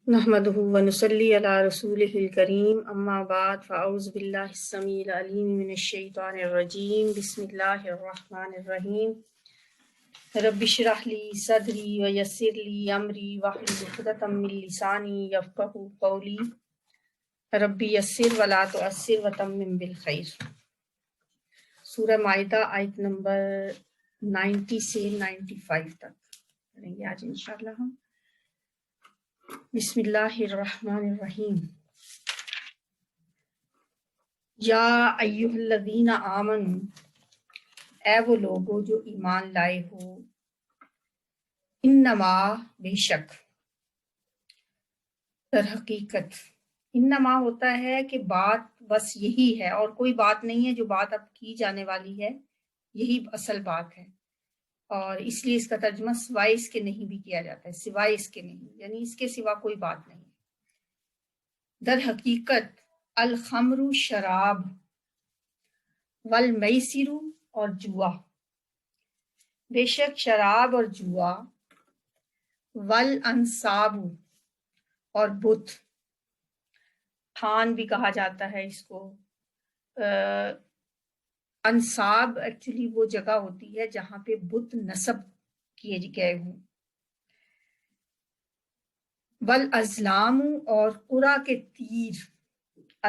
نحمده ونصلي على رسوله الكريم اما بعد فاعوذ بالله السميع العليم من الشيطان الرجيم بسم الله الرحمن الرحيم رب اشرح لي صدري ويسر لي امري واحلل عقدة من لساني يفقهوا قولي رب يسر ولا تعسر وتمم بالخير۔ سورہ مائدہ آیت نمبر 90 سے 95 تک پڑھیں گے آج انشاءاللہ ہم۔ بسم اللہ الرحمن الرحیم۔ یا ایھا الذین آمنوا، اے وہ لوگو جو ایمان لائے ہو، انما بے شک، در حقیقت، انما ہوتا ہے کہ بات بس یہی ہے اور کوئی بات نہیں ہے جو بات اب کی جانے والی ہے، یہی اصل بات ہے، اور اس لیے اس کا ترجمہ سوائے اس کے نہیں بھی کیا جاتا ہے، سوائے اس کے نہیں، یعنی اس کے سوا کوئی بات نہیں ہے۔ در حقیقت الخمر شراب، والمیسر اور جوا، بے شک شراب اور جوا، والانصاب اور بت، تھان بھی کہا جاتا ہے اس کو۔ انصاب ایکچولی وہ جگہ ہوتی ہے جہاں پہ بت نصب کیے گئے ہوں۔ والازلام اور قرا کے تیر،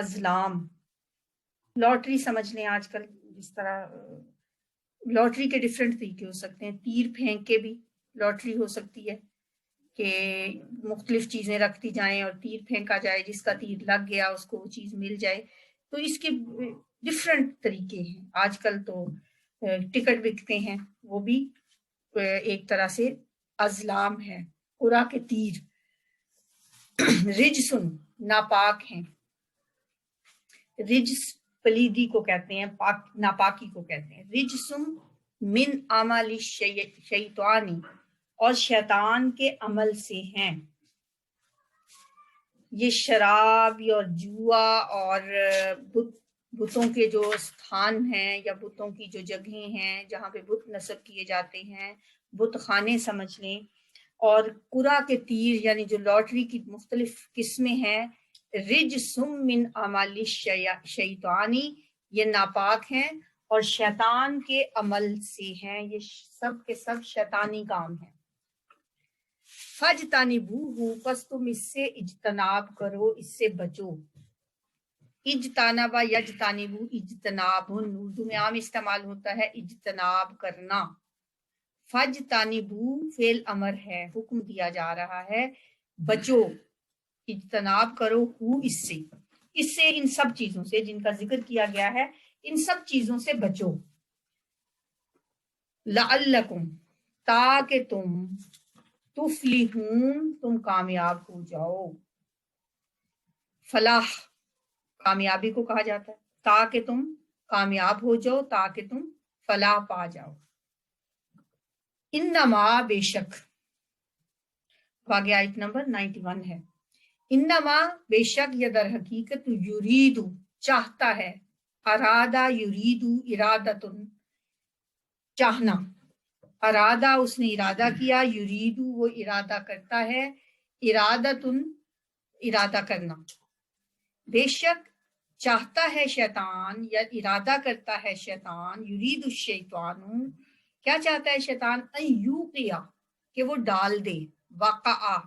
ازلام لاٹری سمجھ لیں، آج کل جس طرح لاٹری کے ڈفرینٹ طریقے ہو سکتے ہیں، تیر پھینک کے بھی لاٹری ہو سکتی ہے کہ مختلف چیزیں رکھتی جائیں اور تیر پھینکا جائے، جس کا تیر لگ گیا اس کو وہ چیز مل جائے، تو اس کے ڈفرینٹ طریقے ہیں۔ آج کل تو ٹکٹ بکتے ہیں، وہ بھی ایک طرح سے ازلام ہے، قرا کے تیر۔ رجسن ناپاک ہیں، رجس پلیدی کو کہتے ہیں، ناپاکی کو کہتے ہیں۔ رجسم من اعمال شیطانی، اور شیطان کے عمل سے ہیں۔ یہ شراب اور جوا اور بتوں کے جو استھان ہیں یا بتوں کی جو جگہیں ہیں جہاں پہ بت نصب کیے جاتے ہیں، بت خانے سمجھ لیں، اور قرا کے تیر یعنی جو لاٹری کی مختلف قسمیں ہیں، رجسم من اعمال شیطانی، یہ ناپاک ہیں اور شیطان کے عمل سے ہیں، یہ سب کے سب شیطانی کام ہیں۔ فَاجْتَنِبُوهُ، پس تم اس سے اجتناب کرو، اس سے بچو۔ اجتنابا یجتنبو اجتنابن، اردو میں عام استعمال ہوتا ہے اجتناب کرنا۔ فَاجْتَنِبُو فعل امر ہے، حکم دیا جا رہا ہے، بچو، اجتناب کرو، اس سے ان سب چیزوں سے جن کا ذکر کیا گیا ہے، ان سب چیزوں سے بچو۔ لعلکم، تاکہ تم، تفلحون، تم کامیاب ہو جاؤ۔ فلاح کامیابی کو کہا جاتا ہے، تاکہ تم کامیاب ہو جاؤ، تاکہ تم فلاح پا جاؤ۔ انما بے شک، واقعہ آیت نمبر 91 ہے۔ انما بے شک، یا در حقیقت، یریدو چاہتا ہے، ارادہ یریدو ارادتن چاہنا، ارادہ اس نے ارادہ کیا، یریدو وہ ارادہ کرتا ہے، ارادتن ارادہ کرنا۔ بے شک چاہتا ہے شیطان یا ارادہ کرتا ہے شیطان، یرید الشیطان، کیا چاہتا ہے شیطان؟ ان یوقع، کہ وہ ڈال دے، وقع،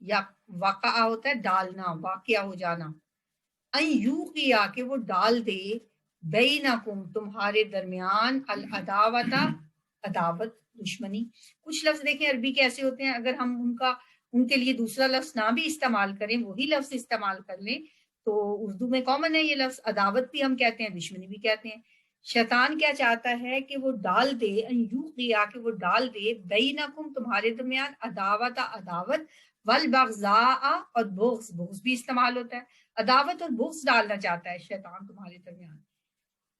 یا وقع ہوتا ہے ڈالنا، واقعہ ہو جانا، ان یوقع کہ وہ ڈال دے، بینکم تمہارے درمیان، العداوت عداوت دشمنی۔ کچھ لفظ دیکھیں عربی کے ایسے ہوتے ہیں، اگر ہم ان کے لیے دوسرا لفظ نہ بھی استعمال کریں، وہی لفظ استعمال کر لیں، تو اردو میں کامن ہے یہ لفظ، عداوت بھی ہم کہتے ہیں، دشمنی بھی کہتے ہیں۔ شیطان کیا چاہتا ہے کہ وہ ڈال دے، ان یوقع کہ وہ ڈال دے، بینکم تمہارے درمیان، عداوت عداوت، والبغضاء اور بغض، بغض بھی استعمال ہوتا ہے، عداوت اور بغض ڈالنا چاہتا ہے شیطان تمہارے درمیان۔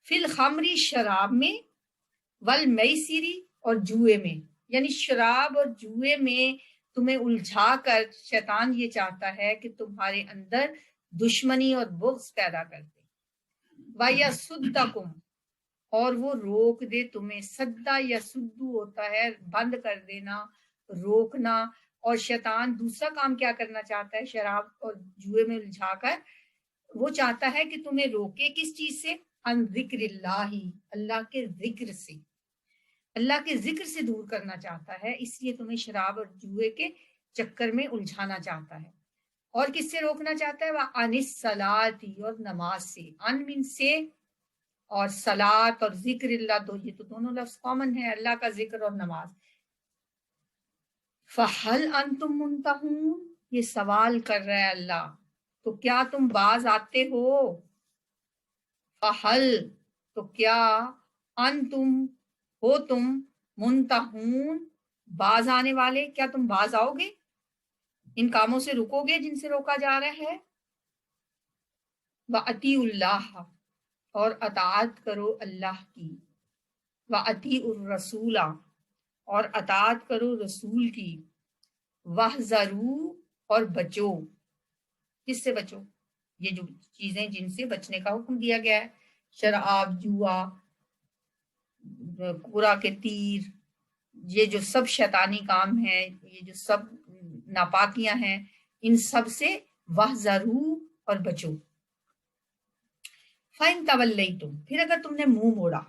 فی الخمری شراب میں، والمیسری اور جوئے میں، یعنی شراب اور جوئے میں تمہیں الجھا کر شیطان یہ چاہتا ہے کہ تمہارے اندر دشمنی اور بغض پیدا کر دے۔ وَيَصُدَّكُمْ، اور وہ روک دے تمہیں، سدا یا سدو ہوتا ہے بند کر دینا، روکنا، اور شیطان دوسرا کام کیا کرنا چاہتا ہے شراب اور جوئے میں الجھا کر؟ وہ چاہتا ہے کہ تمہیں روکے کس چیز سے؟ ان ذکر اللہ، اللہ کے ذکر سے، اللہ کے ذکر سے دور کرنا چاہتا ہے، اس لیے تمہیں شراب اور جوئے کے چکر میں الجھانا چاہتا ہے۔ اور کس سے روکنا چاہتا ہے؟ وَعَنِ الصَّلَاةِ، اور نماز سے، ان من سے، اور صلات اور ذکر اللہ، تو یہ تو دونوں لفظ کامن ہے، اللہ کا ذکر اور نماز۔ فَهَلْ أَنْتُمْ مُنْتَهُونَ، یہ سوال کر رہا ہے اللہ، تو کیا تم باز آتے ہو؟ فَهَلْ، تو کیا، أَنْتُمْ، ہو تم، منتہون، باز آنے والے، کیا تم باز آؤ گے؟ ان کاموں سے رکو گے جن سے روکا جا رہا ہے؟ وَأَطِیعُوا اللَّهَ، اور اطاعت کرو اللہ کی، وَأَطِیعُوا الرَّسُولَ، اور اطاعت کرو رسول کی، وَاحْذَرُوا، اور بچو، کس سے بچو؟ یہ جو چیزیں جن سے بچنے کا حکم دیا گیا ہے، شراب، جوا، کوڑا کے تیر، یہ جو سب شیطانی کام ہیں، یہ جو سب ناپاکیاں ہیں، ان سب سے وَاحْذَرُوا، اور بچو۔ فَإِن تَوَلَّيْتُمْ، پھر اگر تم نے منہ موڑا،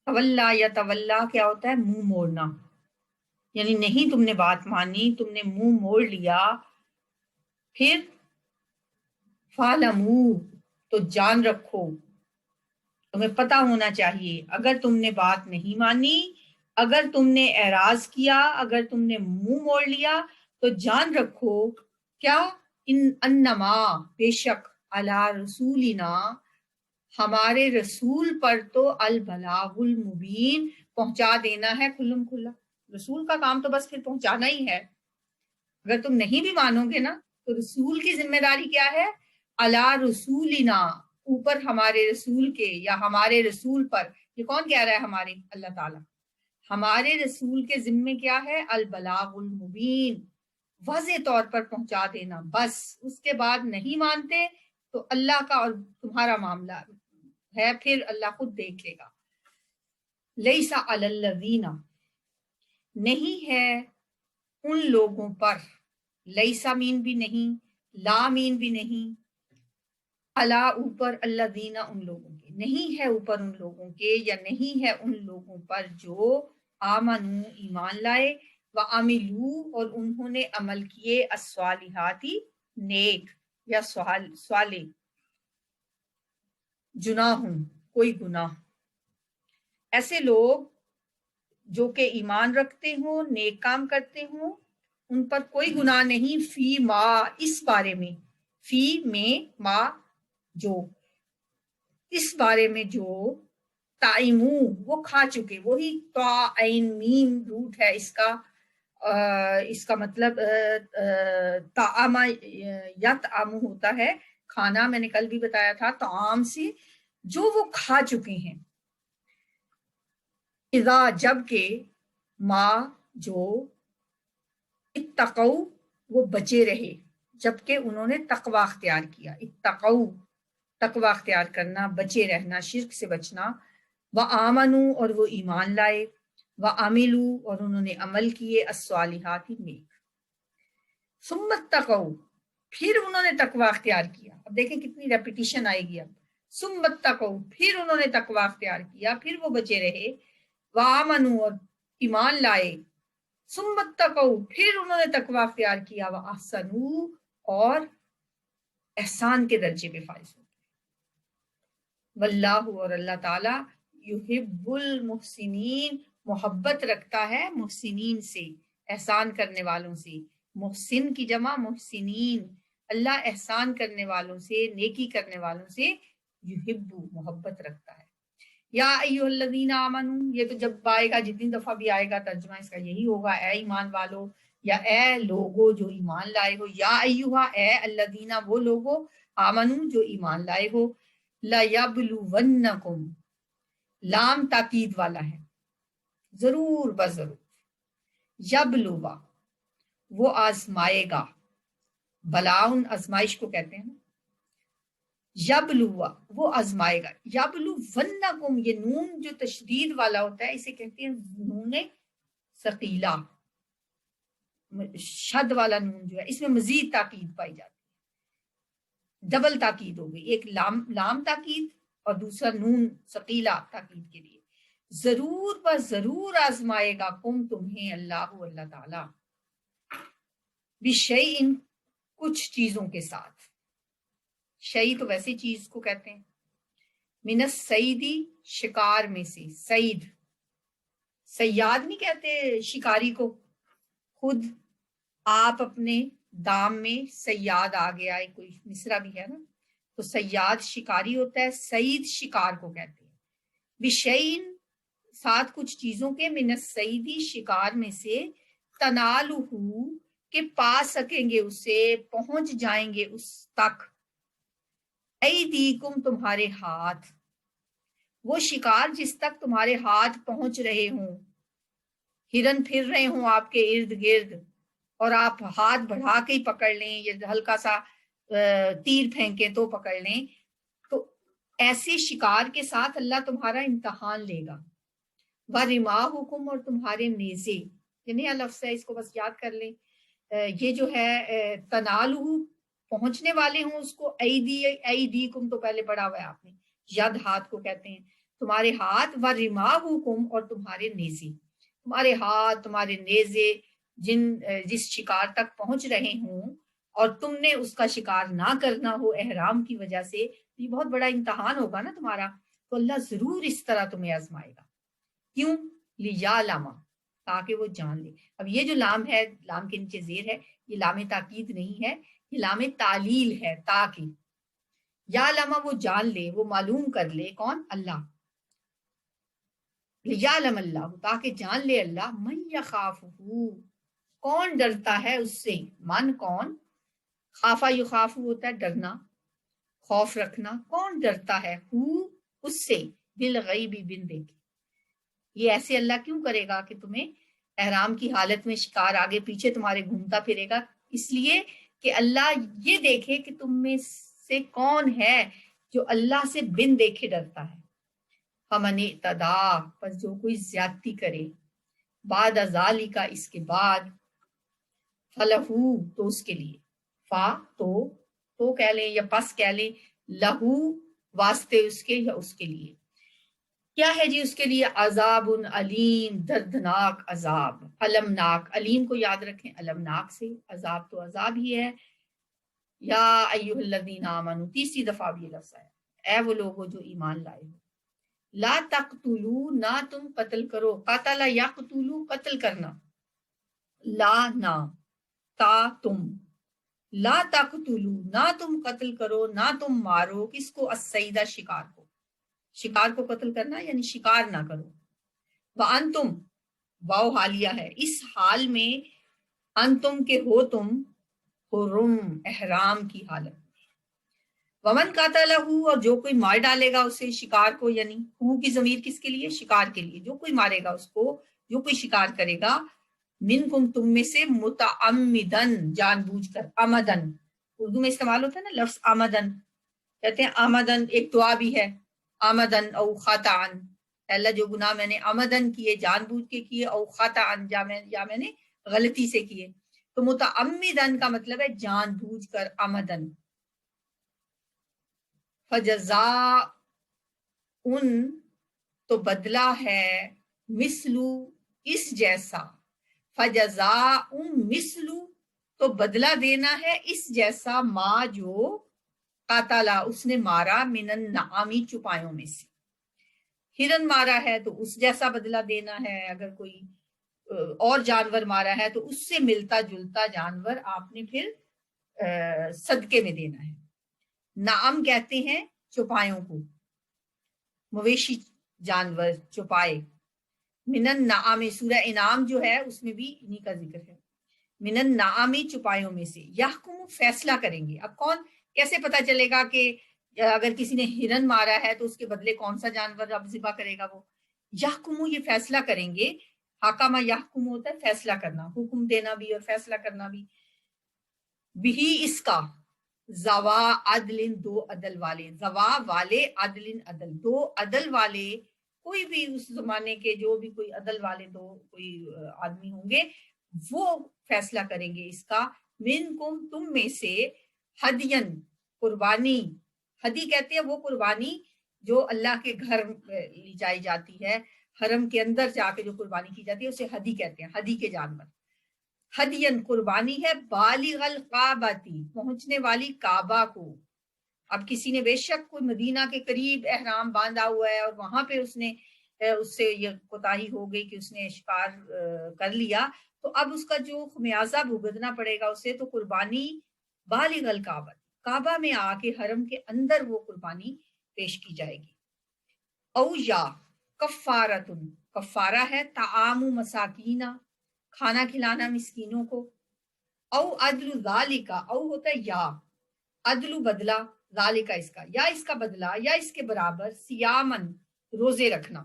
تولا یا تولا کیا ہوتا ہے؟ منہ موڑنا، یعنی نہیں تم نے بات مانی، تم نے منہ موڑ لیا، پھر فَاعْلَمُوا، تو جان رکھو، تمہیں پتا ہونا چاہیے، اگر تم نے بات نہیں مانی، اگر تم نے اعراض کیا، اگر تم نے منہ موڑ لیا، تو جان رکھو کیا؟ انما، بے شک، علی رسولنا، ہمارے رسول پر تو البلاغ المبین، پہنچا دینا ہے کھلم کھلا۔ رسول کا کام تو بس پھر پہنچانا ہی ہے۔ اگر تم نہیں بھی مانو گے نا، تو رسول کی ذمہ داری کیا ہے؟ علی رسولنا، اوپر ہمارے رسول کے، یا ہمارے رسول پر، یہ کون کہہ رہا ہے؟ ہمارے اللہ تعالیٰ۔ ہمارے رسول کے ذمے کیا ہے؟ البلاغ المبین، واضح طور پر پہنچا دینا، بس اس کے بعد نہیں مانتے تو اللہ کا اور تمہارا معاملہ ہے، پھر اللہ خود دیکھ لے گا۔ لیس علی الذین، نہیں ہے ان لوگوں پر، لیسا مین بھی نہیں، لا مین بھی نہیں، علا اوپر، الذین ان لوگوں کے، نہیں ہے اوپر ان لوگوں کے، یا نہیں ہے ان لوگوں پر جو آمنو ایمان لائے، وعملوا، اور انہوں نے عمل کیے، الصالحاتی نیک یا صالح، جناحن کوئی گناہ، ایسے لوگ جو کہ ایمان رکھتے ہوں، نیک کام کرتے ہوں، ان پر کوئی گناہ نہیں، فی ما، اس بارے میں، فی میں، ما جو، اس بارے میں جو، تائمو وہ کھا چکے، وہی تا عین میم روٹ ہے اس کا، اس کا مطلب طعام یطعم ہوتا ہے کھانا، میں نے کل بھی بتایا تھا، طعام سے جو وہ کھا چکے ہیں، اذا جب کہ، ما جو، اتقوا وہ بچے رہے، جبکہ انہوں نے تقوی اختیار کیا، اتقوا تقوی اختیار کرنا، بچے رہنا، شرک سے بچنا، وآمنوا اور وہ ایمان لائے، وعملوا اور انہوں نے عمل کیے، الصالحات نیک، ثم اتقوا پھر انہوں نے تقوی اختیار کیا، اب دیکھیں کتنی ریپیٹیشن آئے گی اب، ثم اتقوا پھر انہوں نے تقوی اختیار کیا، پھر وہ بچے رہے، وآمنوا اور ایمان لائے، ثم اتقوا پھر انہوں نے تقوی اختیار کیا، واحسنوا اور احسان کے درجے پہ فائز ہوتے ہیں، واللہ اور اللہ تعالیٰ، یحب المحسنین محبت رکھتا ہے محسنین سے، احسان کرنے والوں سے، محسن کی جمع محسنین، اللہ احسان کرنے والوں سے، نیکی کرنے والوں سے، یحب محبت رکھتا ہے۔ یا ایھا الذین آمنو، یہ تو جب آئے گا، جتنی دفعہ بھی آئے گا ترجمہ اس کا یہی ہوگا، اے ایمان والو، یا اے لوگو جو ایمان لائے ہو، یا ایھا اے الذین وہ لوگو، آمنو جو ایمان لائے ہو، لَیَبْلُوَنَّکُمْ لام تاکید والا ہے، ضرور بضرور، یبلوا وہ آزمائے گا، بلاؤن آزمائش کو کہتے ہیں، یبلوا وہ آزمائے گا، یبلونکم یہ نون جو تشدید والا ہوتا ہے اسے کہتے ہیں نون ثقیلہ، شد والا نون جو ہے اس میں مزید تاکید پائی جاتی ہے، ڈبل تاکید ہو گئی، ایک لام تاکید اور دوسرا نون ثقیلہ تاکید کے لیے. ضرور ضرور آزمائے گا تمہیں اللہ تعالی بشیء کچھ چیزوں کے ساتھ. شیء تو ویسے چیز کو کہتے ہیں. من الصیدی شکار میں سے. صیاد نہیں کہتے شکاری کو. خود آپ اپنے دام میں صیاد آ گیا، کوئی مصرع بھی ہے نا، تو صیاد شکاری ہوتا ہے، صید شکار کو کہتے ہیں. بشیء ساتھ کچھ چیزوں کے، من الصیدی شکار میں سے، تنالہ کہ پا سکیں گے اسے، پہنچ جائیں گے اس تک، ایدیکم تمہارے ہاتھ، وہ شکار جس تک تمہارے ہاتھ پہنچ رہے ہوں، ہرن پھر رہے ہوں آپ کے ارد گرد اور آپ ہاتھ بڑھا کے ہی پکڑ لیں یا ہلکا سا تیر پھینکیں تو پکڑ لیں، تو ایسے شکار کے ساتھ اللہ تمہارا امتحان لے گا. وَرِمَاحُكُمْ اور تمہارے نیزے، یعنی لفظ ہے، اس کو بس یاد کر لیں. یہ جو ہے تنالہ پہنچنے والے ہوں اس کو، ایدیکم تو پہلے پڑھا ہوا ہے آپ نے، ید ہاتھ کو کہتے ہیں، تمہارے ہاتھ. وَرِمَاحُكُمْ اور تمہارے نیزے، تمہارے ہاتھ تمہارے نیزے جس شکار تک پہنچ رہے ہوں اور تم نے اس کا شکار نہ کرنا ہو احرام کی وجہ سے، یہ بہت بڑا امتحان ہوگا نا تمہارا. تو اللہ ضرور اس طرح تمہیں آزمائے گا. کیوں؟ لیعلم، تاکہ وہ جان لے. اب یہ جو لام ہے، لام کے نیچے زیر ہے، یہ لام تاکید نہیں ہے، یہ لام تعلیل ہے. تاکہ یعلم وہ جان لے، وہ معلوم کر لے. کون؟ اللہ. لیعلم اللہ تاکہ جان لے اللہ، من یخافہ کون ڈرتا ہے اس سے. من کون؟ خافا یخافو ہوتا ہے ڈرنا، خوف رکھنا. کون ڈرتا ہے اس سے، بالغیب بن دیکھے. یہ ایسے اللہ کیوں کرے گا کہ تمہیں احرام کی حالت میں شکار آگے پیچھے تمہارے گھومتا پھرے گا؟ اس لیے کہ اللہ یہ دیکھے کہ تم میں سے کون ہے جو اللہ سے بن دیکھے ڈرتا ہے. فمن اعتدی پس جو کوئی زیادتی کرے، بعد ذالک اس کے بعد، فلہو تو اس کے لیے، فا تو کہہ لیں یا پس کہہ لیں، لہو واسطے اس کے یا اس کے لیے. کیا ہے جی اس کے لیے؟ عذاب علیم دردناک عذاب. المناک، علیم کو یاد رکھیں المناک سے، عذاب تو عذاب ہی ہے. یا ایھا الذین آمنوا تیسری دفعہ بھی یہ لفظ ہے، اے وہ لوگو جو ایمان لائے ہو. لا تقتلوا نہ تم قتل کرو، قتل یقتلوا قتل کرنا، لا نہ، تا تم، لا تقتلوا نہ تم قتل کرو، نہ تم مارو کس کو؟ الصیدہ شکار کو. شکار کو قتل کرنا یعنی شکار نہ کرو. وَأَنْتُمْ واو حالیہ ہے، اس حال میں انتم کے ہو تم، حرم احرام کی حالت میں. ومن قاتلہ اور جو کوئی مار ڈالے گا اسے شکار کو، یعنی ہو کی ضمیر کس کے لیے؟ شکار کے لیے. جو کوئی مارے گا اس کو، جو کوئی شکار کرے گا، منکم تم میں سے، متعمدن جان بوجھ کر، آمدن اردو میں استعمال ہوتا ہے نا لفظ آمدن، کہتے ہیں آمدن ایک دعا بھی ہے، آمدن او خطأن، اللہ جو گناہ میں نے آمدن کیے جان بوجھ کے کیے، او خطأن یا میں نے غلطی سے کیے. تو متعمدن کا مطلب ہے جان بوجھ کر، آمدن. فجزاء تو بدلہ ہے، مثلو اس جیسا، فجزاء مثلو تو بدلہ دینا ہے اس جیسا، ما جو قاتلا اس نے مارا، من النعامی چپایوں میں سے. ہرن مارا ہے تو اس جیسا بدلہ دینا ہے، اگر کوئی اور جانور مارا ہے تو اس سے ملتا جلتا جانور آپ نے پھر صدقے میں دینا ہے. نعم کہتے ہیں چوپایوں کو، مویشی جانور چوپائے. من النعام سورہ انعام جو ہے اس میں بھی انہی کا ذکر ہے. من النعام چوپایوں میں سے، یحکم فیصلہ کریں گے. اب کون، کیسے پتا چلے گا کہ اگر کسی نے ہرن مارا ہے تو اس کے بدلے کون سا جانور اب ذبح کرے گا؟ وہ یحکم یہ فیصلہ کریں گے. حکمہ یحکم ہوتا ہے فیصلہ کرنا، حکم دینا بھی اور فیصلہ کرنا بھی. بھی اس کا، زوا عدل دو عدل والے، زوا والے عدل عدل، دو عدل والے، کوئی بھی اس زمانے کے جو بھی کوئی عدل والے دو کوئی آدمی ہوں گے وہ فیصلہ کریں گے اس کا، منکم تم میں سے، ہدین قربانی، ہدی کہتے ہیں وہ قربانی جو اللہ کے گھر لی جائی جاتی ہے، حرم کے اندر جا کے جو قربانی کی جاتی ہے اسے ہدی کہتے ہیں، ہدی کے جانور، ہدین قربانی ہے، بالغ الکعبۃ پہنچنے والی کعبہ کو۔ اب کسی نے بے شک کوئی مدینہ کے قریب احرام باندھا ہوا ہے اور وہاں پہ اس سے یہ کوتاہی ہو گئی کہ اس نے شکار کر لیا، تو اب اس کا جو خمیازہ بھگتنا پڑے گا اسے، تو قربانی بالغ الکعبہ، کعبہ میں آ کے حرم کے اندر وہ قربانی پیش کی جائے گی۔ او یا کفارتن، کفارہ ہے طعام مساکینہ، کھانا کھلانا مسکینوں کو، او عدل ذالکا، او ہوتا ہے یا، عدل بدلہ، ذالکا اس کا، یا اس کا بدلہ یا اس کے برابر، سیامن روزے رکھنا،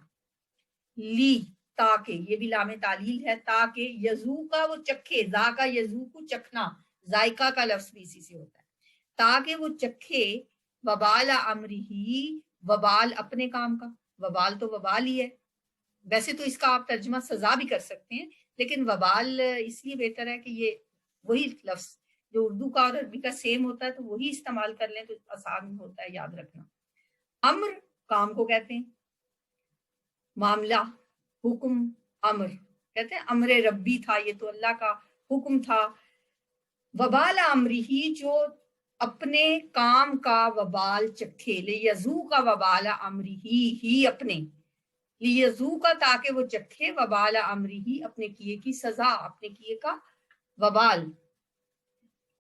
لی تاکہ، یہ بھی لام تعلیل ہے، تاکہ یذوقا وہ چکھے، ذاکا یذوق چکھنا، ذائقہ کا لفظ بھی اسی سے ہوتا ہے، تاکہ وہ چکھے، وبال امرہی، وبال اپنے کام کا، وبال تو وبال ہی ہے، ویسے تو اس کا آپ ترجمہ سزا بھی کر سکتے ہیں، لیکن وبال اس لیے بہتر ہے کہ یہ وہی لفظ جو اردو کا اور عربی کا سیم ہوتا ہے تو وہی استعمال کر لیں تو آسان ہوتا ہے یاد رکھنا۔ امر کام کو کہتے ہیں، معاملہ، حکم، امر کہتے ہیں، امر ربی تھا، یہ تو اللہ کا حکم تھا۔ وبال امرہی جو اپنے کام کا وبال چکھے، لیذوق وبال امرہی ہی اپنے، لیذوق تاکہ وہ چکھے، وبال امرہی اپنے کیے کی سزا، اپنے کیے کا وبال۔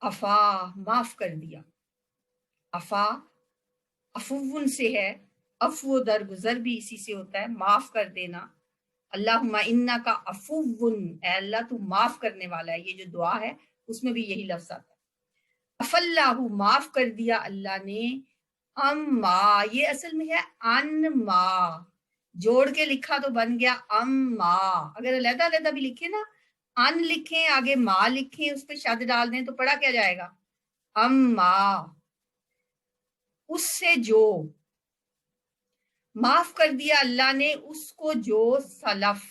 افا معاف کر دیا، افا عفون سے ہے، عفو درگزر بھی اسی سے ہوتا ہے، معاف کر دینا۔ اللہم انکا عفون، اے اللہ تو معاف کرنے والا ہے، یہ جو دعا ہے اس میں بھی یہی لفظ آتا ہے۔ اف اللہ معاف کر دیا اللہ نے، اما یہ اصل میں ہے ان ما، جوڑ کے لکھا تو بن گیا اما، اگر علیحدہ علیحدہ بھی لکھے نا، ان لکھیں آگے ما لکھیں اس پہ شد ڈال دیں تو پڑھا کیا جائے گا، اما اس سے جو، معاف کر دیا اللہ نے اس کو جو سلف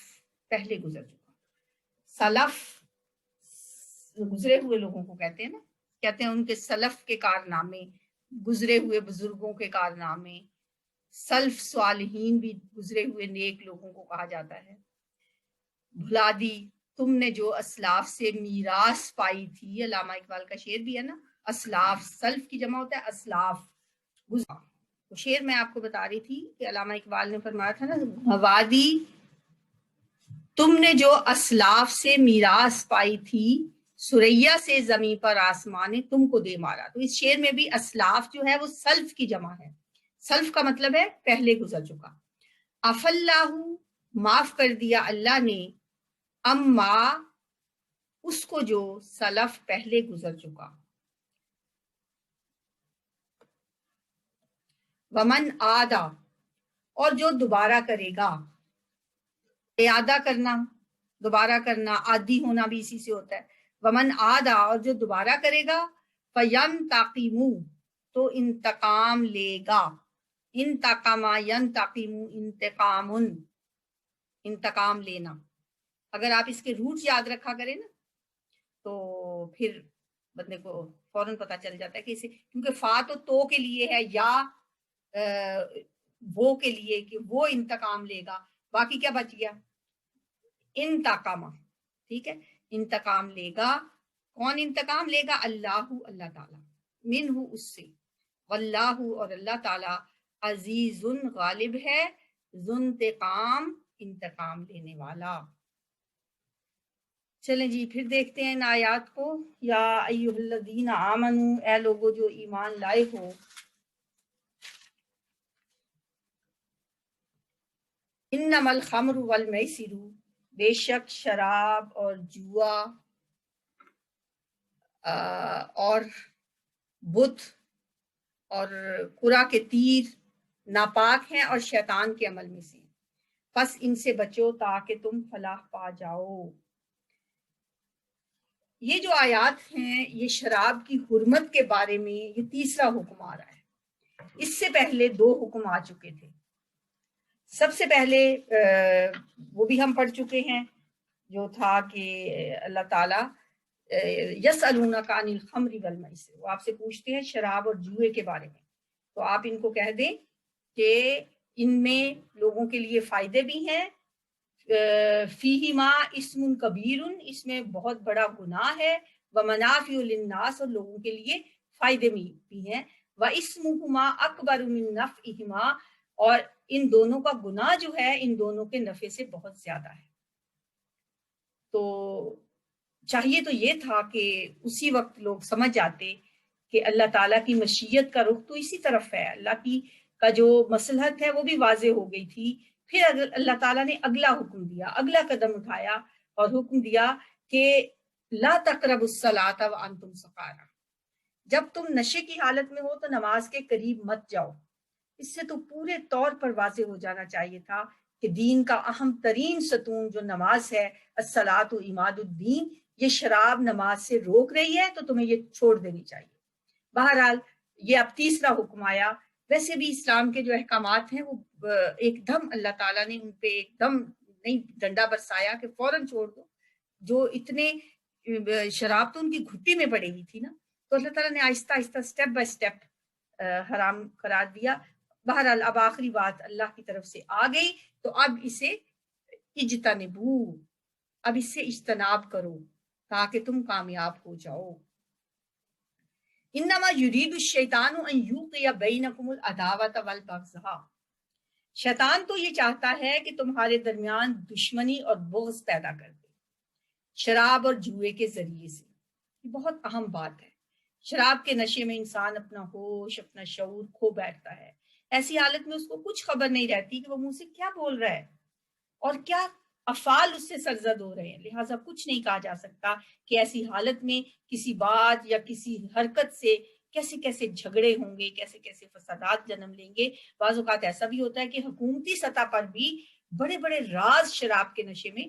پہلے گزر چکا، سلف گزرے ہوئے لوگوں کو کہتے ہیں نا، کہتے ہیں ان کے سلف کے کارنامے، گزرے ہوئے بزرگوں کے کارنامے، سلف صالحین بھی گزرے ہوئے نیک لوگوں کو کہا جاتا ہے۔ بھلا دی تم نے جو اسلاف سے میراث پائی تھی، علامہ اقبال کا شعر بھی ہے نا، اسلاف، سلف کی جمع ہوتا ہے اسلاف، تو شعر میں آپ کو بتا رہی تھی کہ علامہ اقبال نے فرمایا تھا نا، بھوادی تم نے جو اسلاف سے میراث پائی تھی، سریا سے زمین پر آسمان نے تم کو دے مارا، تو اس شعر میں بھی اسلاف جو ہے وہ سلف کی جمع ہے، سلف کا مطلب ہے پہلے گزر چکا۔ اف اللہ معاف کر دیا اللہ نے، اما اس کو جو سلف پہلے گزر چکا، ومن آدھا اور جو دوبارہ کرے گا، اعادہ کرنا، دوبارہ کرنا، عادی ہونا بھی اسی سے ہوتا ہے، ومن آدھا اور جو دوبارہ کرے گا، فینتقم تو انتقام لے گا، انتقام ینتقم انتقام، انتقام لینا، اگر آپ اس کے روٹ یاد رکھا کریں نا تو پھر بندے کو فوراً پتہ چل جاتا ہے کہ اسے، کیونکہ فا تو کے لیے ہے، یا وہ کے لیے کہ وہ انتقام لے گا، باقی کیا بچ گیا، انتقام، ٹھیک ہے، انتقام لے گا، کون انتقام لے گا، اللہ، اللہ تعالیٰ، منہ اس سے، واللہ اور اللہ تعالیٰ عزیز غالب ہے، ذو انتقام انتقام لینے والا۔ چلیں جی پھر دیکھتے ہیں ان آیات کو۔ یا ایھا الذین آمنو، اے لوگو جو ایمان لائے ہو، انما الخمر والمیسر، بے شک شراب اور جوا اور بت اور قرا کے تیر ناپاک ہیں اور شیطان کے عمل میں سے، پس ان سے بچو تاکہ تم فلاح پا جاؤ۔ یہ جو آیات ہیں یہ شراب کی حرمت کے بارے میں یہ تیسرا حکم آ رہا ہے، اس سے پہلے دو حکم آ چکے تھے۔ سب سے پہلے وہ بھی ہم پڑھ چکے ہیں، جو تھا کہ اللہ تعالیٰ یسألونک عن الخمر والمیسر، وہ آپ سے پوچھتے ہیں شراب اور جوئے کے بارے میں، تو آپ ان کو کہہ دیں کہ ان میں لوگوں کے لیے فائدے بھی ہیں، فیہما اسم کبیر، اس میں بہت بڑا گناہ ہے، ومنافع للناس، اور لوگوں کے لیے فائدے بھی ہیں، واسمہما اکبر من نفعہما، اور ان دونوں کا گناہ جو ہے ان دونوں کے نفع سے بہت زیادہ ہے۔ تو چاہیے تو یہ تھا کہ اسی وقت لوگ سمجھ جاتے کہ اللہ تعالیٰ کی مشیت کا رخ تو اسی طرف ہے، اللہ کی کا جو مصلحت ہے وہ بھی واضح ہو گئی تھی۔ پھر اللہ تعالیٰ نے اگلا حکم دیا، اگلا قدم اٹھایا اور حکم دیا کہ لا تقربوا الصلاۃ وانتم سکارى، جب تم نشے کی حالت میں ہو تو نماز کے قریب مت جاؤ۔ اس سے تو پورے طور پر واضح ہو جانا چاہیے تھا کہ دین کا اہم ترین ستون جو نماز ہے، الصلاۃ عماد الدین، یہ شراب نماز سے روک رہی ہے تو تمہیں یہ چھوڑ دینی چاہیے۔ بہرحال یہ اب تیسرا حکم آیا۔ ویسے بھی اسلام کے جو احکامات ہیں وہ ایک دم اللہ تعالیٰ نے ان پہ ایک دم نہیں ڈنڈا برسایا کہ فوراً چھوڑ دو۔ جو اتنے شراب تو ان کی گھٹی میں پڑے گی تھی نا، تو اللہ تعالیٰ نے آہستہ آہستہ اسٹیپ بائی اسٹیپ حرام قرار دیا۔ بہرحال اب آخری بات اللہ کی طرف سے آ گئی، تو اب اسے اجتنبو، اب اس سے اجتناب کرو تاکہ تم کامیاب ہو جاؤ۔ انما یرید الشیطان ان یوقع بینکم العداوۃ والبغضاء، شیطان تو یہ چاہتا ہے کہ تمہارے درمیان دشمنی اور بغض پیدا کر دے شراب اور جوئے کے ذریعے سے۔ یہ بہت اہم بات ہے۔ شراب کے نشے میں انسان اپنا ہوش، اپنا شعور کھو بیٹھتا ہے، ایسی حالت میں اس کو کچھ خبر نہیں رہتی کہ وہ منہ سے کیا بول رہا ہے اور کیا افعال اس سے سرزد ہو رہے ہیں، لہٰذا کچھ نہیں کہا جا سکتا کہ ایسی حالت میں کسی بات یا کسی حرکت سے کیسے کیسے جھگڑے ہوں گے، کیسے کیسے فسادات جنم لیں گے۔ بعض اوقات ایسا بھی ہوتا ہے کہ حکومتی سطح پر بھی بڑے بڑے راز شراب کے نشے میں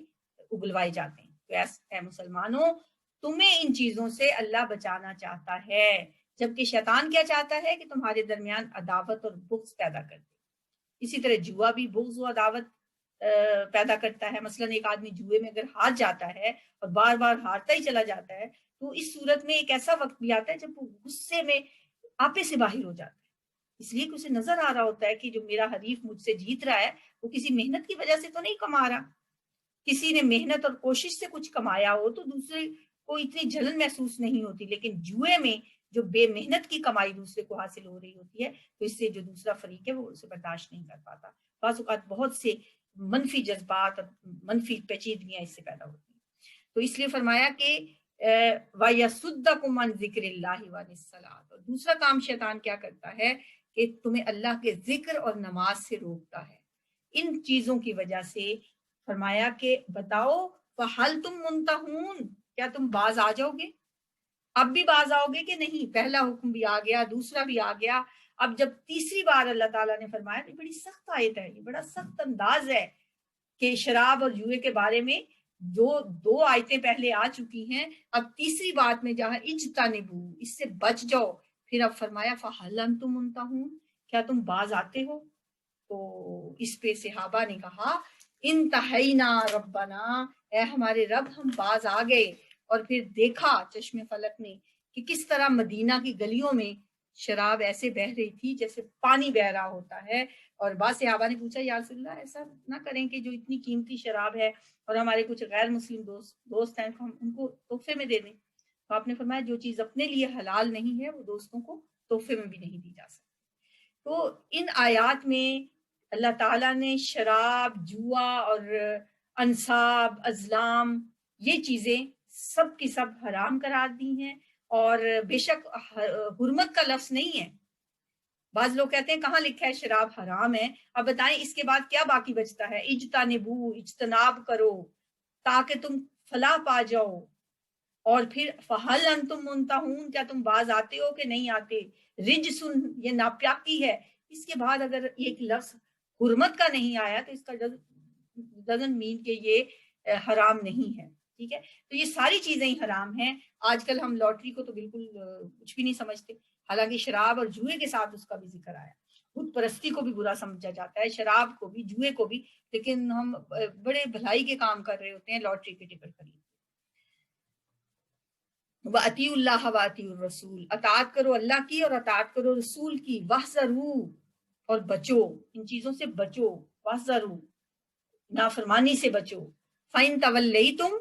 اگلوائے جاتے ہیں۔ تو اے مسلمانوں، تمہیں ان چیزوں سے اللہ بچانا چاہتا ہے، جبکہ شیطان کیا چاہتا ہے کہ تمہارے درمیان عداوت اور بغض پیدا کر دے۔ اسی طرح جوا بھی بغض و عداوت پیدا کرتا ہے۔ مثلاً ایک آدمی جوئے میں اگر ہار جاتا ہے اور بار بار ہارتا ہی چلا جاتا ہے تو اس صورت میں ایک ایسا وقت بھی آتا ہے جب وہ غصے میں آپے سے باہر ہو جاتا ہے، اس لیے کہ اسے نظر آ رہا ہوتا ہے کہ جو میرا حریف مجھ سے جیت رہا ہے وہ کسی محنت کی وجہ سے تو نہیں کما رہا۔ کسی نے محنت اور کوشش سے کچھ کمایا ہو تو دوسرے کو اتنی جلن محسوس نہیں ہوتی، لیکن جوئے میں جو بے محنت کی کمائی دوسرے کو حاصل ہو رہی ہوتی ہے تو اس سے جو دوسرا فریق ہے وہ اسے برداشت نہیں کر پاتا۔ بعض اوقات بہت سے منفی جذبات اور منفی پیچیدگیاں اس سے پیدا ہوتی ہیں۔ تو اس لیے فرمایا کہ وَيَصُدَّكُمْ عَنْ ذِكْرِ اللَّهِ وَعَنِ الصَّلَاةِ، اور دوسرا کام شیطان کیا کرتا ہے کہ تمہیں اللہ کے ذکر اور نماز سے روکتا ہے۔ ان چیزوں کی وجہ سے فرمایا کہ بتاؤ فَهَلْ تُم مُنْتَهُونَ، کیا تم باز آ جاؤ گے؟ اب بھی باز آؤ گے کہ نہیں؟ پہلا حکم بھی آ گیا، دوسرا بھی آ گیا، اب جب تیسری بار اللہ تعالیٰ نے فرمایا، یہ بڑی سخت آیت ہے، یہ بڑا سخت انداز ہے کہ شراب اور جوئے کے بارے میں جو دو آیتیں پہلے آ چکی ہیں، اب تیسری بات میں جہاں اجتنبو، اس سے بچ جاؤ، پھر اب فرمایا فَهَلْ أَنْتُم مُنْتَهُونَ، کیا تم باز آتے ہو؟ تو اس پہ صحابہ نے کہا انتہینا ربنا، اے ہمارے رب ہم باز آ گئے۔ اور پھر دیکھا چشم فلک نے کہ کس طرح مدینہ کی گلیوں میں شراب ایسے بہ رہی تھی جیسے پانی بہ رہا ہوتا ہے۔ اور بعض صحابہ نے پوچھا یا رسول اللہ ایسا نہ کریں کہ جو اتنی قیمتی شراب ہے اور ہمارے کچھ غیر مسلم دوست ہیں ہم ان کو تحفے میں دے دیں۔ تو آپ نے فرمایا جو چیز اپنے لیے حلال نہیں ہے وہ دوستوں کو تحفے میں بھی نہیں دی جا سکتی۔ تو ان آیات میں اللہ تعالیٰ نے شراب، جوا اور انصاب، ازلام، یہ چیزیں سب کی سب حرام قرار دی ہیں، اور بے شک حرمت کا لفظ نہیں ہے۔ بعض لوگ کہتے ہیں کہاں لکھا ہے شراب حرام ہے؟ اب بتائیں اس کے بعد کیا باقی بچتا ہے؟ اجتنبو، اجتناب کرو تاکہ تم فلاح پا جاؤ۔ اور پھر فَهَلْ أَنْتُم مُنْتَهُونَ، کیا تم باز آتے ہو کہ نہیں آتے؟ رجسن، یہ ناپاکی ہے۔ اس کے بعد اگر ایک لفظ حرمت کا نہیں آیا تو اس کا ڈزنٹ مین کہ یہ حرام نہیں ہے، ٹھیک ہے؟ تو یہ ساری چیزیں ہی حرام ہیں۔ آج کل ہم لاٹری کو تو بالکل کچھ بھی نہیں سمجھتے، حالانکہ شراب اور جوئے کے ساتھ اس کا بھی ذکر آیا۔ بت پرستی کو بھی برا سمجھا جاتا ہے، شراب کو بھی، جوئے کو بھی، لیکن ہم بڑے بھلائی کے کام کر رہے ہوتے ہیں، لاٹری کے ٹکٹ خرید۔ وَأَطِیعُوا اللَّهَ وَأَطِیعُوا الرَّسُولَ، اطاعت کرو اللہ کی اور اطاعت کرو رسول کی، وَاحْذَرُوا، اور بچو، ان چیزوں سے بچو، وَاحْذَرُوا، نافرمانی سے بچو، فَإِن تَوَلَّيْتُمْ،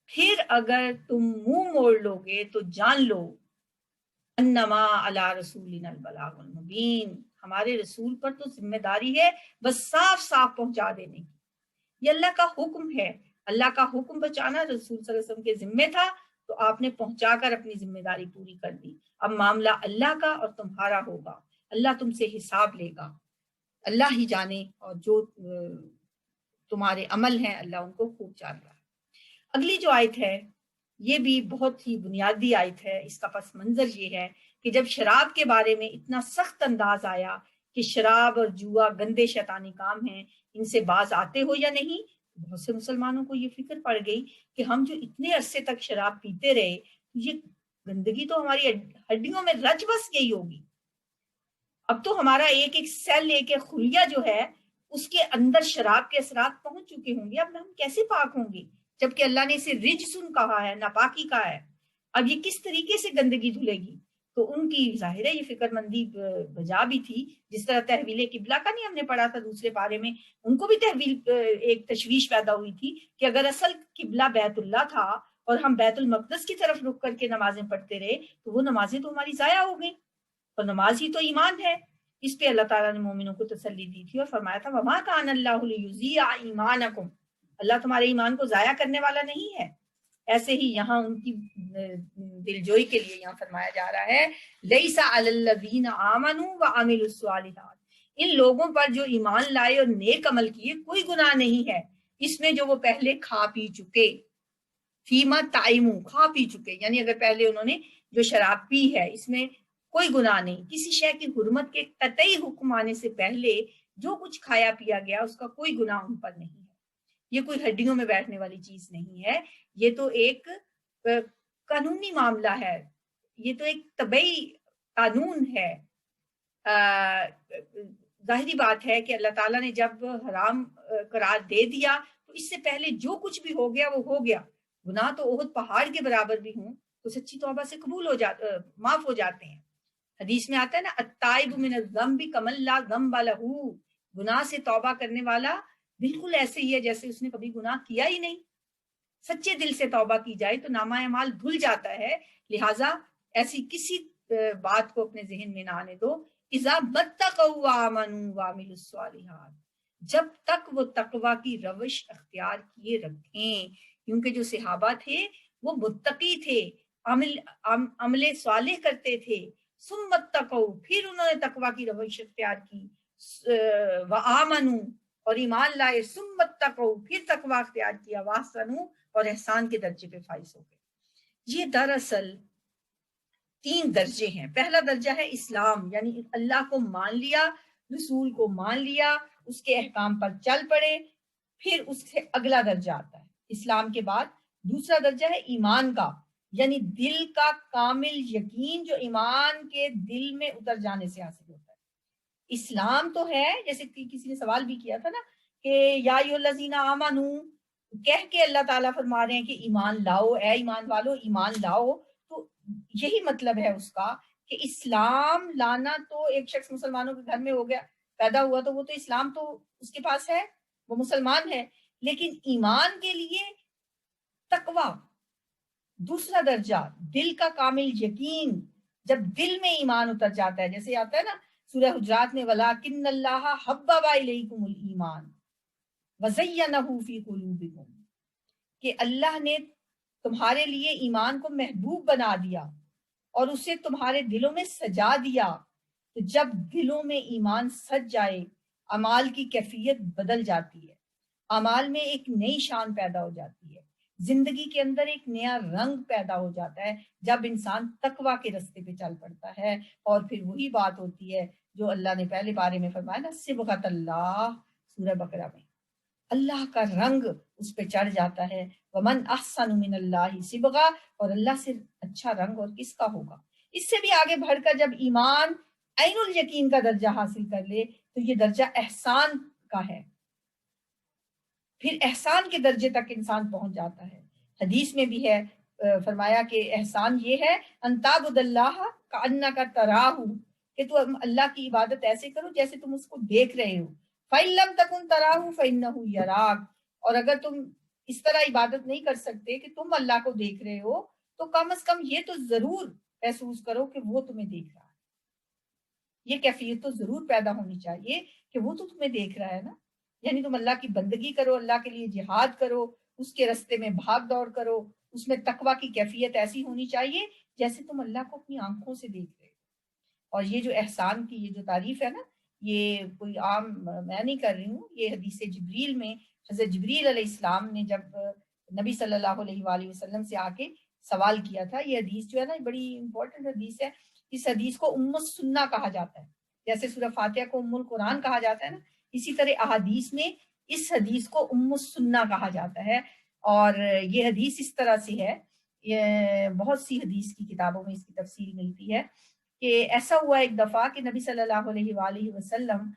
پھر اگر تم منہ موڑ لو گے تو جان لو، انما علی رسولنا البلاغ المبین، ہمارے رسول پر تو ذمہ داری ہے بس صاف صاف پہنچا دینے کی، یہ اللہ کا حکم ہے، اللہ کا حکم بچانا رسول صلی اللہ علیہ وسلم کے ذمہ تھا، تو آپ نے پہنچا کر اپنی ذمہ داری پوری کر دی۔ اب معاملہ اللہ کا اور تمہارا ہوگا، اللہ تم سے حساب لے گا، اللہ ہی جانے، اور جو تمہارے عمل ہیں اللہ ان کو خوب جان رہا ہے۔ اگلی جو آیت ہے یہ بھی بہت ہی بنیادی آیت ہے، اس کا پس منظر یہ ہے کہ جب شراب کے بارے میں اتنا سخت انداز آیا کہ شراب اور جوا گندے شیطانی کام ہیں، ان سے باز آتے ہو یا نہیں، بہت سے مسلمانوں کو یہ فکر پڑ گئی کہ ہم جو اتنے عرصے تک شراب پیتے رہے، یہ گندگی تو ہماری ہڈیوں میں رچ بس گئی ہوگی، اب تو ہمارا ایک ایک سیل، ایک ایک خلیہ جو ہے اس کے اندر شراب کے اثرات پہنچ چکے ہوں گے، اب ہم کیسے پاک ہوں گے جبکہ اللہ نے اسے رجسن کہا ہے، ناپاکی کہا ہے، اب یہ کس طریقے سے گندگی دھلے گی؟ تو ان کی ظاہر ہے یہ فکر مندی بجا بھی تھی، جس طرح تحویل قبلہ کا نہیں ہم نے پڑھا تھا دوسرے پارے میں، ان کو بھی تحویل ایک تشویش پیدا ہوئی تھی کہ اگر اصل قبلہ بیت اللہ تھا اور ہم بیت المقدس کی طرف رخ کر کے نمازیں پڑھتے رہے تو وہ نمازیں تو ہماری ضائع ہو گئیں، اور نماز ہی تو ایمان ہے۔ اس پہ اللہ تعالیٰ نے مومنوں کو تسلی دی تھی اور فرمایا تھا وَمَا كَانَ اللَّهُ لِيُضِيعَ إِيمَانَكُمْ، اللہ تمہارے ایمان کو ضائع کرنے والا نہیں ہے۔ ایسے ہی یہاں ان کی دلجوئی کے لیے یہاں فرمایا جا رہا ہے لَيْسَ عَلَى الَّذِينَ آمَنُوا وَعَمِلُوا الصَّالِحَاتِ، ان لوگوں پر جو ایمان لائے اور نیک عمل کیے کوئی گناہ نہیں ہے اس میں جو وہ پہلے کھا پی چکے، فیما تائمو، کھا پی چکے، یعنی اگر پہلے انہوں نے جو شراب پی ہے اس میں کوئی گناہ نہیں، کسی شے کی حرمت کے قطعی حکم آنے سے پہلے جو کچھ کھایا پیا گیا اس کا کوئی گناہ ان پر نہیں ہے، یہ کوئی ہڈیوں میں بیٹھنے والی چیز نہیں ہے، یہ تو ایک قانونی معاملہ ہے، یہ تو ایک طبعی قانون ہے۔ ظاہری بات ہے کہ اللہ تعالیٰ نے جب حرام قرار دے دیا تو اس سے پہلے جو کچھ بھی ہو گیا وہ ہو گیا، گناہ تو احد پہاڑ کے برابر بھی ہوں تو سچی توبہ سے قبول ہو جاتے، معاف ہو جاتے ہیں۔ حدیث میں آتا ہے نا التائب من الذنب کمن لا ذنب لہ، گناہ سے توبہ کرنے والا بالکل ایسے ہی ہے جیسے اس نے کبھی گناہ کیا ہی نہیں، سچے دل سے توبہ کی جائے تو نامہ اعمال دھل جاتا ہے، لہٰذا ایسی کسی بات کو اپنے ذہن میں نہ آنے دو، اذا بتقوا وآمنوا وعملوا الصالحات، جب تک وہ تقوی کی روش اختیار کیے رکھیں، کیونکہ جو صحابہ تھے وہ متقی تھے، عمل صالح کرتے تھے، ثم اتقوا، پھر انہوں نے تقوی کی روش اختیار کی، وآمنوا، اور ایمان لائے، ثم اتقوا، پھر تقوی اختیار کیا، واحسنوا، اور احسان کے درجے پہ فائز ہو گئے۔ یہ دراصل 3 درجے ہیں، پہلا درجہ ہے اسلام، یعنی اللہ کو مان لیا، رسول کو مان لیا، اس کے احکام پر چل پڑے، پھر اس سے اگلا درجہ آتا ہے اسلام کے بعد دوسرا درجہ ہے ایمان کا، یعنی دل کا کامل یقین جو ایمان کے دل میں اتر جانے سے حاصل ہوتا ہے۔ اسلام تو ہے، جیسے کسی نے سوال بھی کیا تھا نا کہ یا ایھا الذین آمنو، کہہ کے اللہ تعالیٰ فرما رہے ہیں کہ ایمان لاؤ، اے ایمان والو ایمان لاؤ، تو یہی مطلب ہے اس کا کہ اسلام لانا تو ایک شخص مسلمانوں کے گھر میں ہو گیا، پیدا ہوا تو وہ تو اسلام تو اس کے پاس ہے، وہ مسلمان ہے، لیکن ایمان کے لیے تقوی دوسرا درجہ، دل کا کامل یقین، جب دل میں ایمان اتر جاتا ہے، جیسے آتا ہے نا سورہ حجرات میں وَلَٰكِنَّ اللَّهَ حَبَّبَ إِلَيْكُمُ الْإِيمَانَ وَزَيَّنَهُ فِي قُلُوبِكُمْ، کہ اللہ نے تمہارے لیے ایمان کو محبوب بنا دیا اور اسے تمہارے دلوں میں سجا دیا، تو جب دلوں میں ایمان سج جائے اعمال کی کیفیت بدل جاتی ہے، اعمال میں ایک نئی شان پیدا ہو جاتی ہے، زندگی کے اندر ایک نیا رنگ پیدا ہو جاتا ہے جب انسان تقوی کے رستے پہ چل پڑتا ہے، اور پھر وہی بات ہوتی ہے جو اللہ نے پہلے بارے میں فرمایا نا صبغۃ اللہ سورہ بقرہ میں، اللہ کا رنگ اس پہ چڑھ جاتا ہے، ومن احسن من اللہ صبغہ، اور اللہ سے اچھا رنگ اور کس کا ہوگا۔ اس سے بھی آگے بڑھ کر جب ایمان عین الیقین کا درجہ حاصل کر لے تو یہ درجہ احسان کا ہے، پھر احسان کے درجے تک انسان پہنچ جاتا ہے۔ حدیث میں بھی ہے، فرمایا کہ احسان یہ ہے ان تعبد اللہ کأنک تراہ، کہ تو اللہ کی عبادت ایسے کرو جیسے تم اس کو دیکھ رہے ہو، فإن لم تکن تراہ فإنہ یراک، اور اگر تم اس طرح عبادت نہیں کر سکتے کہ تم اللہ کو دیکھ رہے ہو تو کم از کم یہ تو ضرور محسوس کرو کہ وہ تمہیں دیکھ رہا ہے، یہ کیفیت تو ضرور پیدا ہونی چاہیے کہ وہ تو تمہیں دیکھ رہا ہے نا۔ یعنی تم اللہ کی بندگی کرو، اللہ کے لیے جہاد کرو، اس کے رستے میں بھاگ دوڑ کرو، اس میں تقویٰ کی کیفیت ایسی ہونی چاہیے جیسے تم اللہ کو اپنی آنکھوں سے دیکھ رہے ہو۔ اور یہ جو احسان کی یہ جو تعریف ہے نا، یہ کوئی عام میں نہیں کر رہی ہوں، یہ حدیث جبریل میں حضرت جبریل علیہ السلام نے جب نبی صلی اللہ علیہ وآلہ وسلم سے آ کے سوال کیا تھا، یہ حدیث جو ہے نا بڑی امپورٹنٹ حدیث ہے، اس حدیث کو ام السنہ کہا جاتا ہے، جیسے سورہ فاتحہ کو ام القرآن کہا جاتا ہے نا، اسی طرح احادیث میں اس حدیث کو ام السنہ کہا جاتا ہے۔ اور یہ حدیث اس طرح سے ہے، یہ بہت سی حدیث کی کتابوں میں اس کی تفصیل ملتی ہے کہ ایسا ہوا ایک دفعہ کہ نبی صلی اللہ علیہ وآلہ وسلم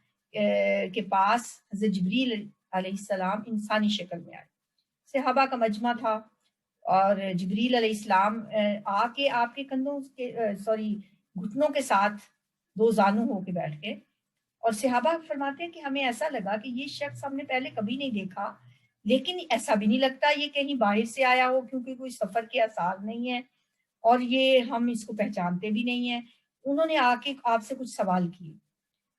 کے پاس حضرت جبریل علیہ السلام انسانی شکل میں آئے، صحابہ کا مجمع تھا، اور جبریل علیہ السلام آ کے آپ کے کندھوں کے گھٹنوں کے ساتھ دو زانو ہو کے بیٹھ گئے، اور صحابہ فرماتے ہیں کہ ہمیں ایسا لگا کہ یہ شخص ہم نے پہلے کبھی نہیں دیکھا، لیکن ایسا بھی نہیں لگتا یہ کہیں باہر سے آیا ہو، کیونکہ کوئی سفر کے آثار نہیں ہے اور یہ ہم اس کو پہچانتے بھی نہیں ہیں۔ انہوں نے آ کے آپ سے کچھ سوال کیے۔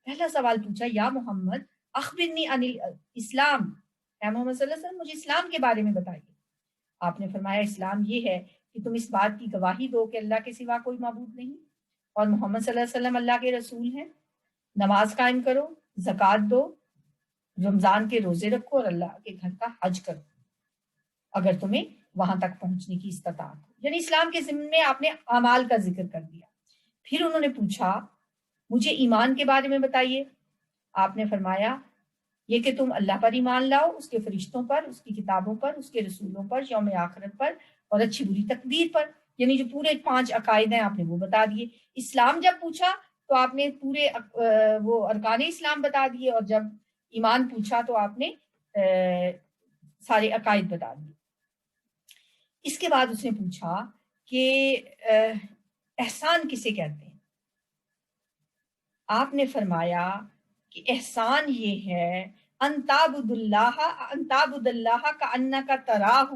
پہلا سوال پوچھا، یا محمد اخبرنی عن الاسلام، اے محمد صلی اللہ علیہ وسلم مجھے اسلام کے بارے میں بتائیے۔ آپ نے فرمایا اسلام یہ ہے کہ تم اس بات کی گواہی دو کہ اللہ کے سوا کوئی معبود نہیں اور محمد صلی اللہ علیہ وسلم اللہ کے رسول ہیں، نماز قائم کرو، زکوٰۃ دو، رمضان کے روزے رکھو اور اللہ کے گھر کا حج کرو اگر تمہیں وہاں تک پہنچنے کی استطاعت ہو۔ یعنی اسلام کے ضمن میں آپ نے اعمال کا ذکر کر دیا۔ پھر انہوں نے پوچھا مجھے ایمان کے بارے میں بتائیے۔ آپ نے فرمایا یہ کہ تم اللہ پر ایمان لاؤ، اس کے فرشتوں پر، اس کی کتابوں پر، اس کے رسولوں پر، یوم آخرت پر اور اچھی بری تقدیر پر، یعنی جو پورے 5 عقائد ہیں آپ نے وہ بتا دیے۔ اسلام جب پوچھا تو آپ نے پورے وہ ارکان اسلام بتا دیے، اور جب ایمان پوچھا تو آپ نے سارے عقائد بتا دیے۔ اس کے بعد اس نے پوچھا کہ احسان کسے کہتے ہیں؟ آپ نے فرمایا کہ احسان یہ ہے ان تعبد اللہ کأنک تراہ،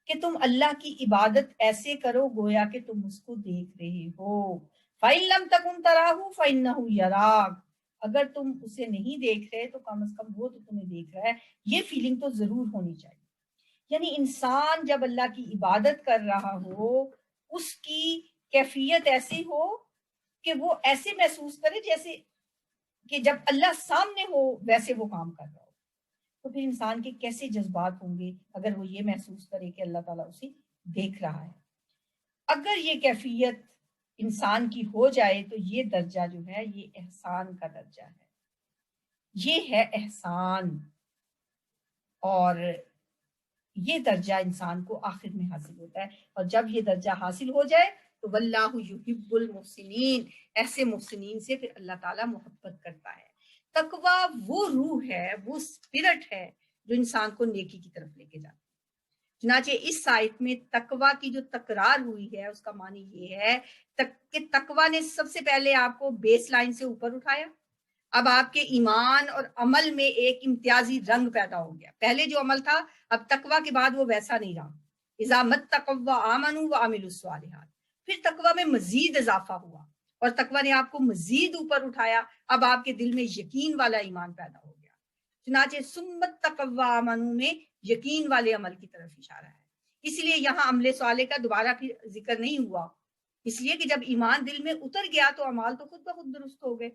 کہ تم اللہ کی عبادت ایسے کرو گویا کہ تم اس کو دیکھ رہے ہو، فإن لم تکن تراہ فإنہ یراک، اگر تم اسے نہیں دیکھ رہے تو کم از کم وہ تو تمہیں دیکھ رہا ہے۔ یہ فیلنگ تو ضرور ہونی چاہیے۔ یعنی انسان جب اللہ کی عبادت کر رہا ہو اس کی کیفیت ایسی ہو کہ وہ ایسے محسوس کرے جیسے کہ جب اللہ سامنے ہو ویسے وہ کام کر رہا ہو، تو پھر انسان کے کیسے جذبات ہوں گے اگر وہ یہ محسوس کرے کہ اللہ تعالیٰ اسے دیکھ رہا ہے۔ اگر یہ کیفیت انسان کی ہو جائے تو یہ درجہ جو ہے یہ احسان کا درجہ ہے، یہ ہے احسان، اور یہ درجہ انسان کو آخر میں حاصل ہوتا ہے۔ اور جب یہ درجہ حاصل ہو جائے تو واللہ یحب المحسنین، ایسے محسنین سے پھر اللہ تعالیٰ محبت کرتا ہے۔ تقویٰ وہ روح ہے، وہ اسپرٹ ہے جو انسان کو نیکی کی طرف لے کے جاتا ہے۔ چنانچہ اس آیت میں تقویٰ کی جو تکرار ہوئی ہے اس کا معنی یہ ہے کہ تقویٰ نے سب سے پہلے آپ کو بیس لائن سے اوپر اٹھایا، اب آپ کے ایمان اور عمل میں ایک امتیازی رنگ پیدا ہو گیا۔ پہلے جو عمل تھا اب تقویٰ کے بعد وہ ویسا نہیں رہا، اذا متقوا وآمنوا وعملوا الصالحات، پھر تقویٰ میں مزید اضافہ ہوا اور تقویٰ نے آپ کو مزید اوپر اٹھایا، اب آپ کے دل میں یقین والا ایمان پیدا ہو گیا۔ چنانچہ ثم اتقوا وآمنوا میں یقین والے عمل کی طرف اشارہ ہے، اس لیے یہاں عمل صالح کا دوبارہ پھر ذکر نہیں ہوا، اس لیے کہ جب ایمان دل میں اتر گیا تو اعمال تو خود بخود درست ہو گئے۔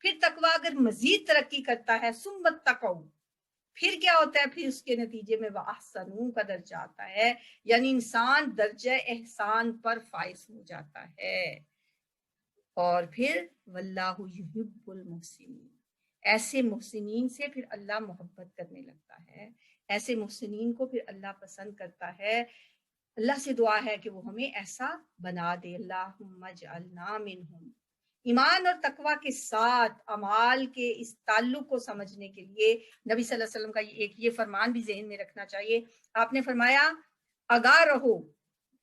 پھر تقویٰ اگر مزید ترقی کرتا ہے ثم اتقوا، پھر کیا ہوتا ہے؟ پھر اس کے نتیجے میں وَأَحْسَنُوا کا درجہ آتا ہے، یعنی انسان درجہ احسان پر فائز ہو جاتا ہے۔ اور پھر وَاللَّهُ يُحِبُّ الْمُحْسِنِينَ، ایسے محسنین سے پھر اللہ محبت کرنے لگتا ہے، ایسے محسنین کو پھر اللہ پسند کرتا ہے۔ اللہ سے دعا ہے کہ وہ ہمیں ایسا بنا دے، اللہم اجعلنا منہم، ایمان اور تقوی کے ساتھ اعمال کے اس تعلق کو سمجھنے کے لیے نبی صلی اللہ علیہ وسلم کا ایک یہ فرمان بھی ذہن میں رکھنا چاہیے. آپ نے فرمایا آگاہ رہو،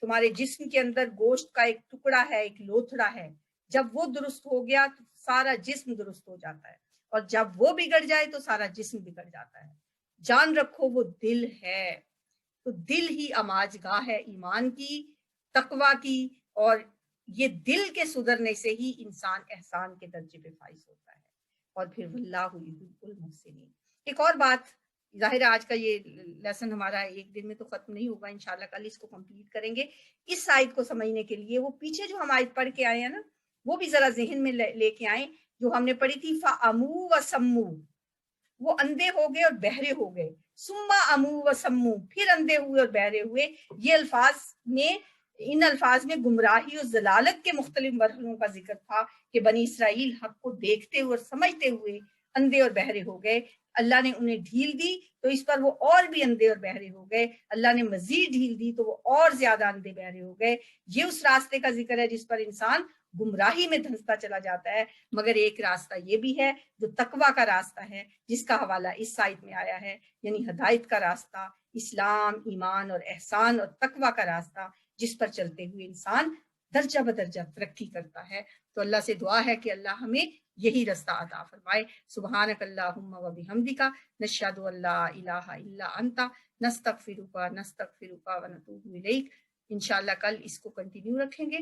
تمہارے جسم کے اندر گوشت کا ایک ٹکڑا ہے، ایک لوتھڑا ہے، جب وہ درست ہو گیا تو سارا جسم درست ہو جاتا ہے، اور جب وہ بگڑ جائے تو سارا جسم بگڑ جاتا ہے. جان رکھو وہ دل ہے. تو دل ہی آماج گاہ ہے ایمان کی، تقوی کی، اور یہ دل کے سدھرنے سے ہی انسان احسان کے درجے پہ فائز ہوتا ہے. اور پھر واللہ یحب المحسنین. ایک اور بات، ظاہر ہے آج کا یہ لیسن ہمارا ایک دن میں تو ختم نہیں ہوگا، انشاءاللہ کل اس کو کمپلیٹ کریں گے. اس آیت کو سمجھنے کے لیے وہ پیچھے جو ہم آیت پڑھ کے آئے ہیں نا، وہ بھی ذرا ذہن میں لے کے آئیں، جو ہم نے پڑھی تھی فَأَمُوا وَسَمُّوا، وہ اندھے ہو گئے اور بہرے ہو گئے. ثم امو و سمو، پھر اندھے ہوئے اور بہرے ہوئے. یہ ان الفاظ میں گمراہی اور ضلالت کے مختلف مرحلوں کا ذکر تھا کہ بنی اسرائیل حق کو دیکھتے ہوئے اور سمجھتے ہوئے اندھے اور بہرے ہو گئے. اللہ نے انہیں ڈھیل دی تو اس پر وہ اور بھی اندھے اور بہرے ہو گئے. اللہ نے مزید ڈھیل دی تو وہ اور زیادہ اندھے بہرے ہو گئے. یہ اس راستے کا ذکر ہے جس پر انسان گمراہی میں دھنستا چلا جاتا ہے. مگر ایک راستہ یہ بھی ہے جو تقوی کا راستہ ہے، جس کا حوالہ اس آیت میں آیا ہے، یعنی ہدایت کا راستہ، اسلام، ایمان اور احسان اور تقوی کا راستہ، جس پر چلتے ہوئے انسان درجہ بدرجہ ترقی کرتا ہے. تو اللہ سے دعا ہے کہ اللہ ہمیں یہی راستہ عطا فرمائے. سبحانک اللہم و بحمدک، نشہد ان لا الہ الا انت، نستغفرک و نتوب الیک. انشاءاللہ کل اس کو کنٹینیو رکھیں گے.